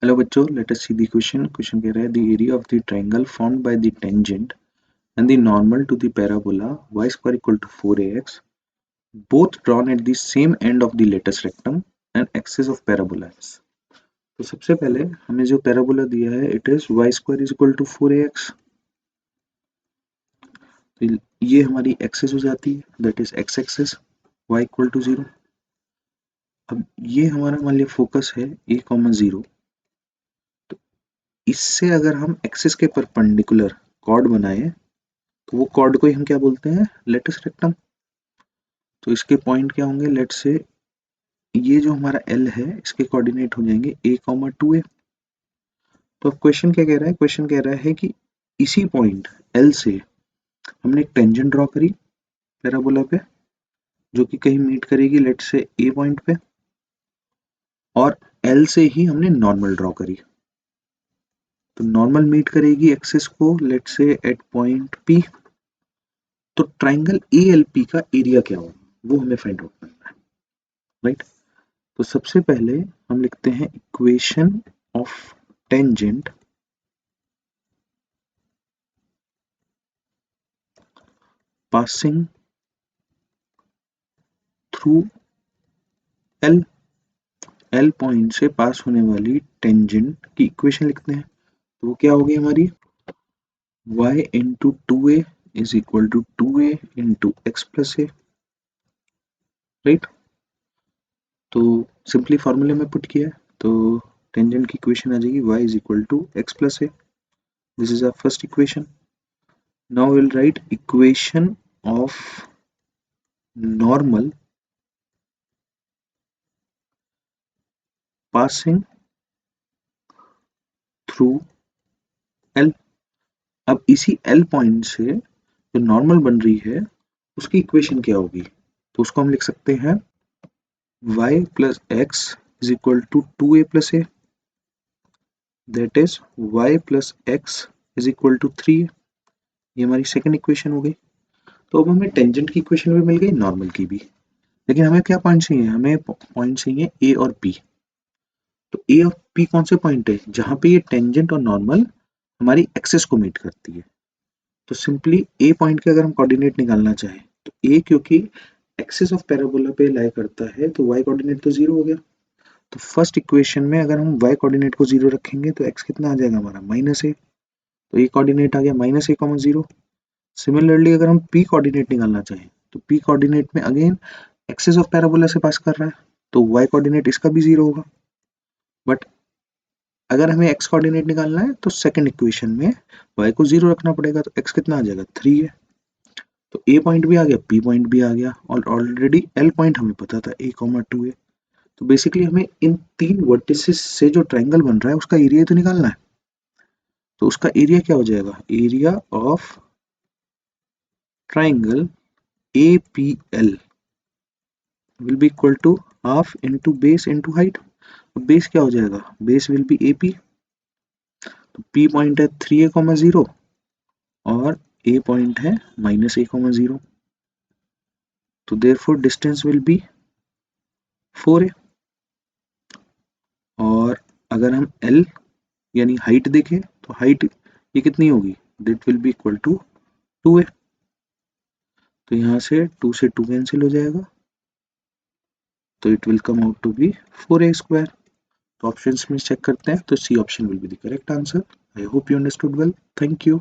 Hello बच्चों, let us see the question कह रहा है the area of the triangle formed by the tangent and the normal to the parabola y square equal to 4ax both drawn at the same end of the lattice rectum and axis of parabola is। तो सबसे पहले हमें जो parabola दिया है it is y square is equal to 4ax। तो ये हमारी एक्सिस हो जाती है, that is x axis y equal to 0। अब ये हमारा मान लिया फोकस है a, 0। इससे अगर हम एक्सिस के परपेंडिकुलर कॉर्ड बनाए तो वो कॉर्ड को ही हम क्या बोलते हैं, लेटिस रेक्टम। तो इसके पॉइंट क्या होंगे, लेट से ये जो हमारा L है इसके कोऑर्डिनेट हो जाएंगे a, 2a। तो अब क्वेश्चन क्या कह रहा है, क्वेश्चन कह रहा है कि इसी पॉइंट L से हमने एक टेंजेंट ड्रॉ करी पैराबोला पे जो कि कहीं मीट करेगी लेट से a पॉइंट पे, और L से ही हमने नॉर्मल ड्रॉ करी। तो नॉर्मल मीट करेगी एक्सिस को लेट से एट पॉइंट P। तो ट्राइंगल ALP का एरिया क्या होगा वो हमें फाइंड आउट करना है, राइट। तो सबसे पहले हम लिखते हैं equation of tangent passing through L point से पास होने वाली टेंजेंट की इक्वेशन लिखते हैं। तो वो क्या होगी हमारी, y into 2a is equal to 2a into x plus a, right. तो सिंपली फॉर्मूले में पुट किया है तो टेंजेंट की इक्वेशन आ जाएगी y is equal to x plus a. This is our first equation. Now will write equation of normal passing through L। अब इसी L पॉइंट से जो नॉर्मल बन रही है उसकी इक्वेशन क्या होगी, तो उसको हम लिख सकते हैं y plus x is equal to 2a plus a, that is y plus x is equal to 3a। ये हमारी सेकंड इक्वेशन हो गई। तो अब हमें टेंजेंट की इक्वेशन भी मिल गई, नॉर्मल की भी। लेकिन हमें क्या पॉइंट चाहिए, हमें पॉइंट चाहिए a और p। तो a और p कौन से पॉइंट है जहां पे ये टेंजेंट और नॉर्मल हमारी एक्सिस को मीट करती है। तो सिंपली ए पॉइंट के अगर हम कोऑर्डिनेट निकालना चाहें तो ए क्योंकि एक्सिस ऑफ पैराबोला पे लाई करता है तो वाई कोऑर्डिनेट तो जीरो हो गया। तो फर्स्ट इक्वेशन में अगर हम वाई कोऑर्डिनेट को जीरो रखेंगे तो एक्स कितना आ जाएगा हमारा, -a। तो ए कोऑर्डिनेट आ गया -a, 0। सिमिलरली अगर हम पी कोऑर्डिनेट निकालना चाहें तो पी कोऑर्डिनेट में अगेन एक्सिस ऑफ पैराबोला से पास कर रहा है तो वाई कोऑर्डिनेट इसका भी जीरो होगा। बट अगर हमें एक्स कोऑर्डिनेट निकालना है तो सेकंड इक्वेशन में y को जीरो रखना पड़ेगा तो x कितना आ जाएगा, 3 है। तो a पॉइंट भी आ गया, p पॉइंट भी आ गया, और ऑलरेडी l पॉइंट हमें पता था a, 2 है। तो बेसिकली हमें इन तीन वर्टिसेस से जो ट्रायंगल बन रहा है उसका एरिया तो निकालना है। तो उसका एरिया क्या हो जाएगा, area of triangle APL will be equal to half into base into height. Base क्या हो जाएगा, बेस विल बी AP। तो P पॉइंट है 3a, 0 और A पॉइंट है -a, 0। तो therefore distance will be 4a। और अगर हम L यानी हाइट देखें तो हाइट ये कितनी होगी, that will be equal to 2a। तो यहाँ से 2 से 2 कैंसिल हो जाएगा तो it will come out to be 4a square. तो ऑप्शंस में चेक करते हैं तो C option will be the correct answer. I hope you understood well. Thank you.